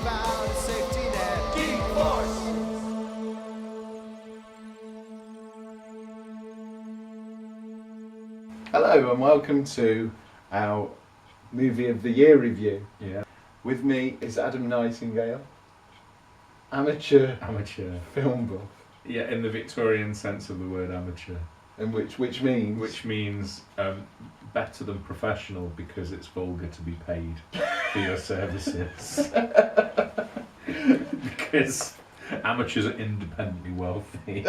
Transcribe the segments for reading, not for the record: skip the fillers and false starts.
found a safety net. Geek Force! Hello and welcome to our Movie of the Year review. Yeah. With me is Adam Nightingale, amateur film buff. Yeah, in the Victorian sense of the word amateur. And which means? Which means better than professional because it's vulgar to be paid for your services. Because amateurs are independently wealthy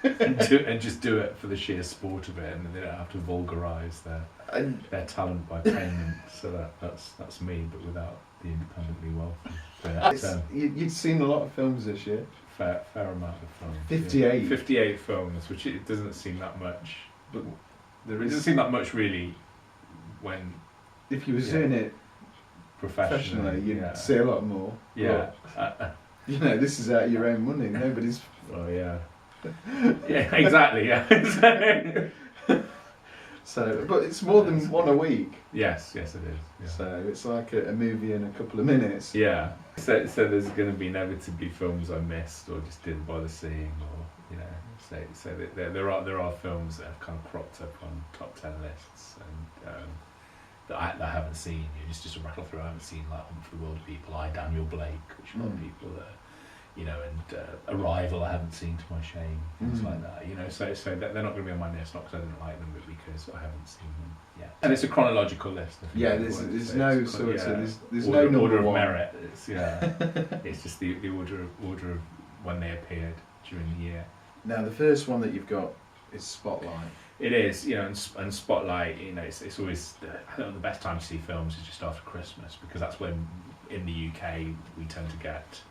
and just do it for the sheer sport of it, and they don't have to vulgarise their talent by payment. So that's me, but without the independently wealthy. But, you'd seen a lot of films this year. Fair amount of films. 58. Yeah. 58 films, which it doesn't seem that much. But It doesn't seem that much really when if you were doing it professionally, you'd see a lot more. Yeah. You know, this is out of your own money. Nobody's. Well, yeah. Yeah, exactly. Yeah. So, but it's more than one a week. Yes, it is. Yeah. So it's like a movie in a couple of minutes. Yeah. So there's going to be inevitably films I missed or just didn't bother seeing, or so there are films that have kind of cropped up on top 10 lists and that I haven't seen. Just to rattle through, I haven't seen like Hunt for the World People, Daniel Blake, which a lot of people and Arrival I haven't seen to my shame, things like that. So they're not going to be on my list, not because I didn't like them, but because I haven't seen them yet. And it's a chronological list. Yeah, there's no sort of there's no order of one. merit. It's just the order of when they appeared during the year. Now the first one that you've got is Spotlight. It is, and Spotlight. It's always I think the best time to see films is just after Christmas, because that's when in the UK we tend to get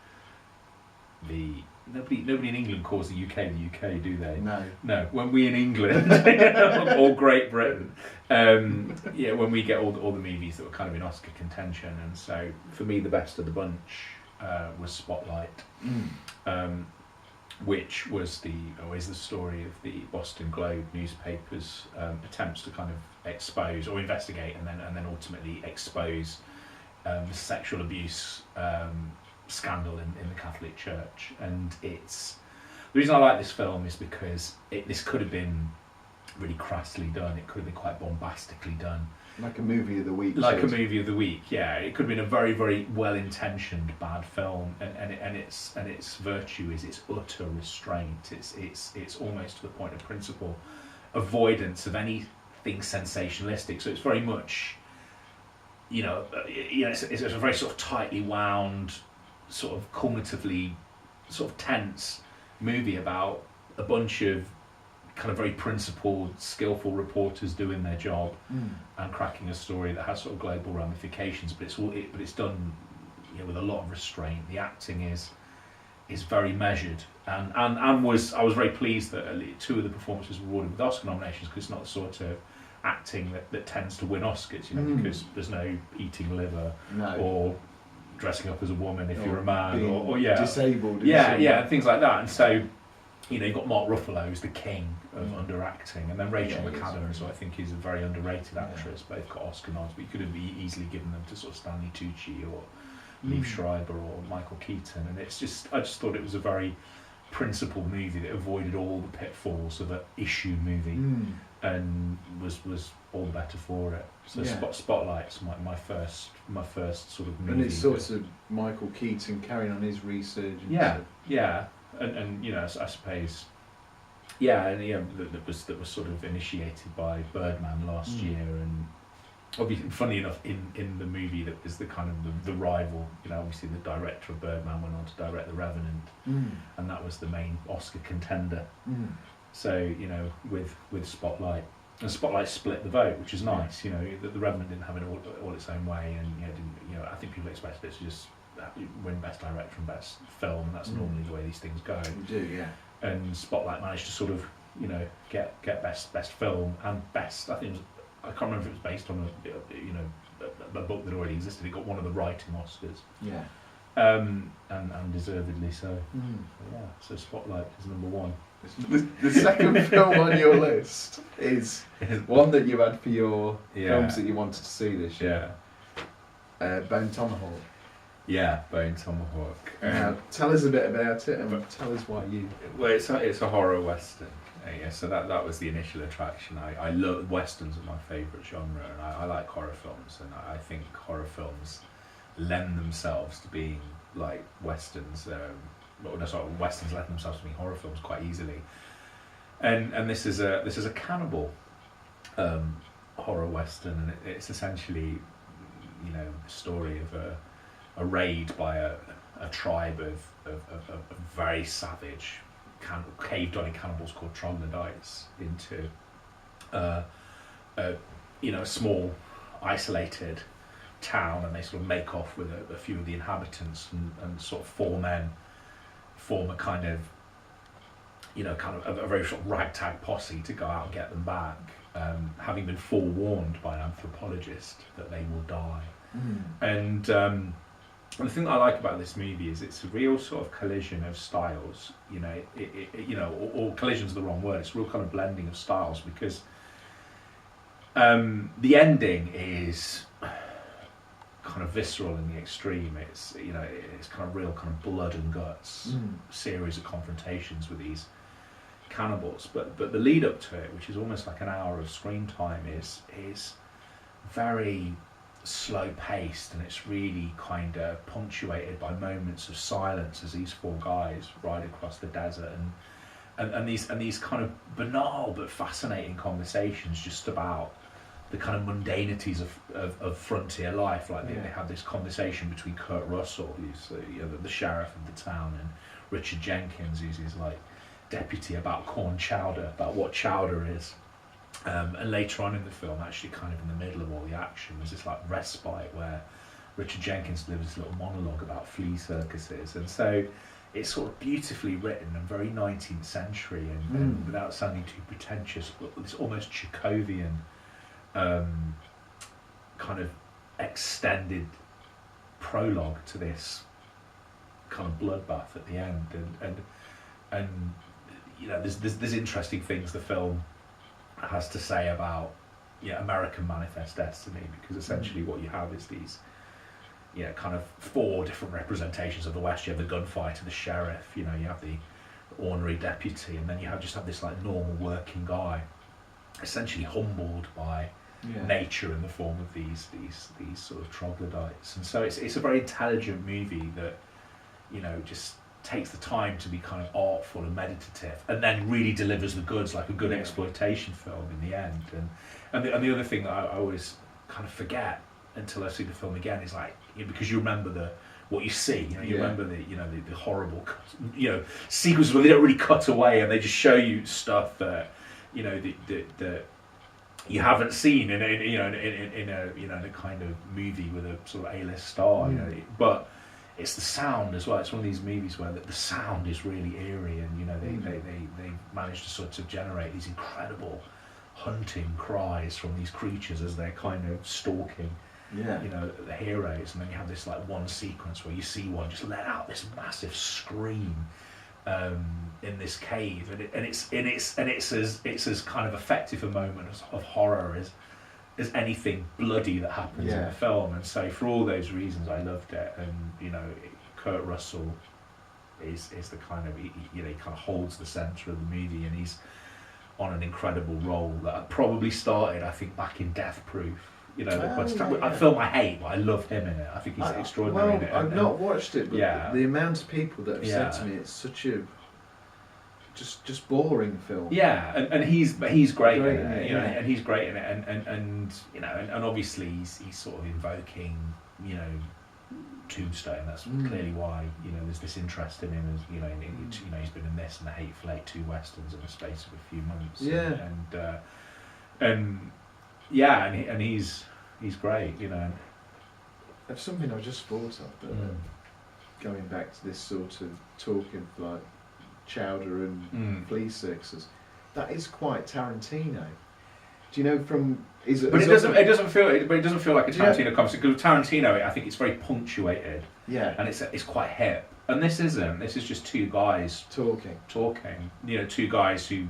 nobody in England calls the UK, do they? No. When we in England or Great Britain, when we get all the movies that were kind of in Oscar contention, and so for me the best of the bunch was Spotlight, which was always the story of the Boston Globe newspaper's attempts to kind of expose or investigate and then ultimately expose the sexual abuse scandal in the Catholic Church. And the reason I like this film is because this could have been really crassly done. It could have been quite bombastically done. Like a movie of the week. Like a movie of the week, yeah. It could have been a very, very well-intentioned bad film, and its virtue is its utter restraint. It's almost to the point of principle avoidance of anything sensationalistic. So it's very much, it's a very sort of tightly wound, sort of cumulatively sort of tense movie about a bunch of kind of very principled, skillful reporters doing their job and cracking a story that has sort of global ramifications, but it's done with a lot of restraint. The acting is very measured, and I was very pleased that two of the performances were awarded with Oscar nominations, because it's not the sort of acting that tends to win Oscars, because there's no eating liver or dressing up as a woman if you're a man, or disabled, and things like that. And so you've got Mark Ruffalo, who's the king of underacting, and then Rachel McAdams, who I think is a very underrated actress. Both got Oscar nods, but you could have easily given them to sort of Stanley Tucci or Liev Schreiber or Michael Keaton. And I just thought it was a very principled movie that avoided all the pitfalls of an issue movie, and was all the better for it. So Spotlight's my first sort of movie. And it's sort of Michael Keaton carrying on his research. And I suppose, that was sort of initiated by Birdman last year, and obviously, funny enough, in the movie that was the kind of the rival. Obviously the director of Birdman went on to direct The Revenant, and that was the main Oscar contender. So with Spotlight. And Spotlight split the vote, which is nice. The Revenant didn't have it all its own way, and I think people expected it to just win Best Director and Best Film, and that's normally the way these things go. You do, yeah. And Spotlight managed to sort of, get best film and best. I think I can't remember if it was based on a book that already existed. It got one of the writing Oscars. Yeah. And deservedly so. So Spotlight is number one. The second film on your list is one that you had for your films that you wanted to see this year. Bone Tomahawk. Yeah, Bone Tomahawk. Now, tell us a bit about it and tell us why you. Well, it's a horror western. Yeah, so that was the initial attraction. I love westerns are my favourite genre, and I like horror films, and I think horror films lend themselves to being like westerns. Westerns lend themselves to being horror films quite easily. And this is a cannibal horror western, and it's essentially, you know, the story of a raid by a tribe of very savage cave-dwelling cannibals called troglodytes into a small isolated town, and they sort of make off with a few of the inhabitants, and sort of form a kind of a very sort of ragtag posse to go out and get them back, having been forewarned by an anthropologist that they will die. And the thing that I like about this movie is it's a real sort of collision of styles. Or collision's the wrong word. It's a real kind of blending of styles, because the ending is kind of visceral in the extreme. It's kind of real kind of blood and guts, series of confrontations with these cannibals. But the lead up to it, which is almost like an hour of screen time, is very slow paced, and it's really kind of punctuated by moments of silence as these four guys ride across the desert, and these kind of banal but fascinating conversations just about the kind of mundanities of frontier life. Like they have this conversation between Kurt Russell, who's the sheriff of the town, and Richard Jenkins, who's his like deputy, about corn chowder, about what chowder is. And later on in the film, actually kind of in the middle of all the action, there's this like respite where Richard Jenkins delivers a little monologue about flea circuses, and so it's sort of beautifully written and very 19th century, and without sounding too pretentious, but this almost Chekhovian kind of extended prologue to this kind of bloodbath at the end, and there's interesting things the film has to say about American Manifest Destiny, because essentially what you have is these kind of four different representations of the West. You have the gunfighter, the sheriff, you have the ornery deputy, and then you have this like normal working guy, essentially humbled by nature in the form of these sort of troglodytes. And so it's a very intelligent movie that just takes the time to be kind of artful and meditative, and then really delivers the goods like a good exploitation film in the end. And the other thing that I always kind of forget until I see the film again is like, because you remember what you see, you remember the horrible sequences where they don't really cut away and they just show you stuff that that you haven't seen in a kind of movie with a sort of A-list star, but it's the sound as well. It's one of these movies where the sound is really eerie, and they manage to sort of generate these incredible hunting cries from these creatures as they're kind of stalking the heroes. And then you have this like one sequence where you see one just let out this massive scream in this cave, and it's as kind of effective a moment of horror as anything bloody that happens in the film. And so for all those reasons I loved it. And Kurt Russell is the kind of he kind of holds the centre of the movie, and he's on an incredible role that probably started, I think, back in Death Proof. A film I hate, but I love him in it. I think he's extraordinary in it. I've not watched it, but the amount of people that have said to me it's such a just boring film. Yeah, and he's great in it, and he's great in it, and obviously he's sort of invoking, Tombstone. That's clearly why there's this interest in him, as he's been in this and The Hateful Eight, two westerns in the space of a few months. And he's great, There's something I just thought of, but going back to this sort of talking like chowder and flea circuses, that is quite Tarantino. Do you know from? But it doesn't feel like a Tarantino concept, because Tarantino, I think it's very punctuated. Yeah. And it's quite hip. And this isn't. This is just two guys talking. Two guys who,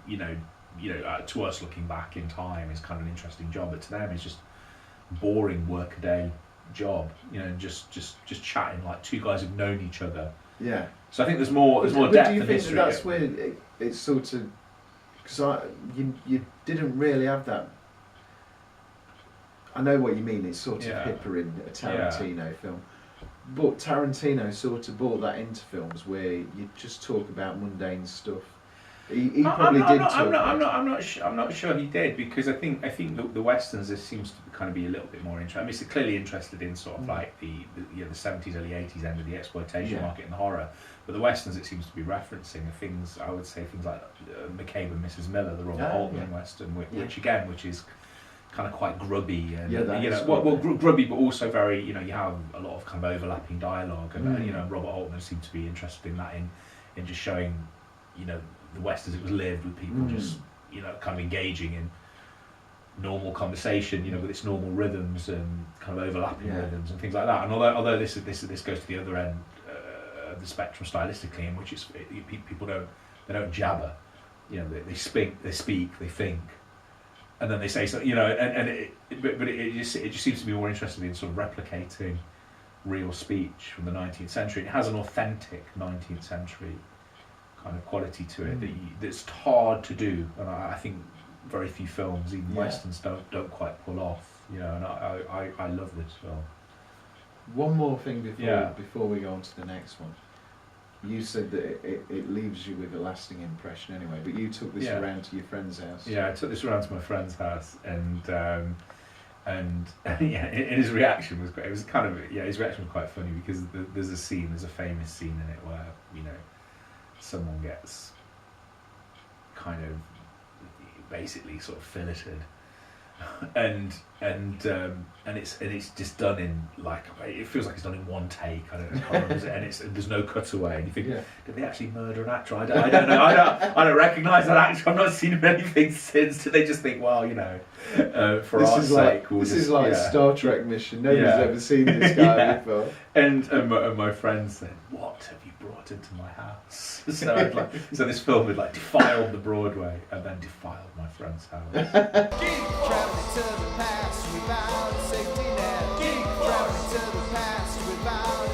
to us looking back in time is kind of an interesting job, but to them it's just boring workaday job, you know, and just chatting like two guys who've known each other. Yeah. So I think there's more depth and history. Do you think history. that's where it's sort of, because you didn't really have that. I know what you mean. It's sort of hipper in a Tarantino film, but Tarantino sort of brought that into films where you just talk about mundane stuff. He probably did. I'm not sure he did, because I think the westerns there seems to kind of be a little bit more interested. I mean, it's clearly interested in sort of like the 70s, early 80s end of the exploitation market and horror. But the westerns it seems to be referencing are things, I would say, things like McCabe and Mrs. Miller, the Robert Altman western, which is kind of quite grubby and grubby, but also very, you know, you have a lot of kind of overlapping dialogue, and you know, Robert Altman seemed to be interested in that in just showing, you know, the West as it was lived, with people just, you know, kind of engaging in normal conversation, you know, with its normal rhythms and kind of overlapping rhythms and things like that. And although this goes to the other end of the spectrum stylistically, in which people don't jabber, you know, they speak, they think, and then they say something, you know, but it just seems to be more interested in sort of replicating real speech from the 19th century. It has an authentic 19th century kind of quality to it that's hard to do, and I think very few films, even westerns, don't quite pull off, you know. And I love this film. One more thing before we go on to the next one. You said that it leaves you with a lasting impression anyway, but you took this around to your friend's house. Yeah, I took this around to my friend's house, and his reaction was great. It was kind of his reaction was quite funny, because there's a famous scene in it where, you know, someone gets kind of basically sort of filleted, and it's just done in, like, it feels like it's done in one take. I don't know, and there's no cutaway, and you think, did they actually murder an actor? I don't know. I don't recognise that actor. I've not seen him in anything since. Did they just think, well, you know, for our sake, this is like a Star Trek mission. Nobody's ever seen this guy before. And my friend said, "What have you brought into my house?" So this film had like defiled the Broadway and then defiled my friend's house. Traveling to the past without a safety net. Traveling to the past without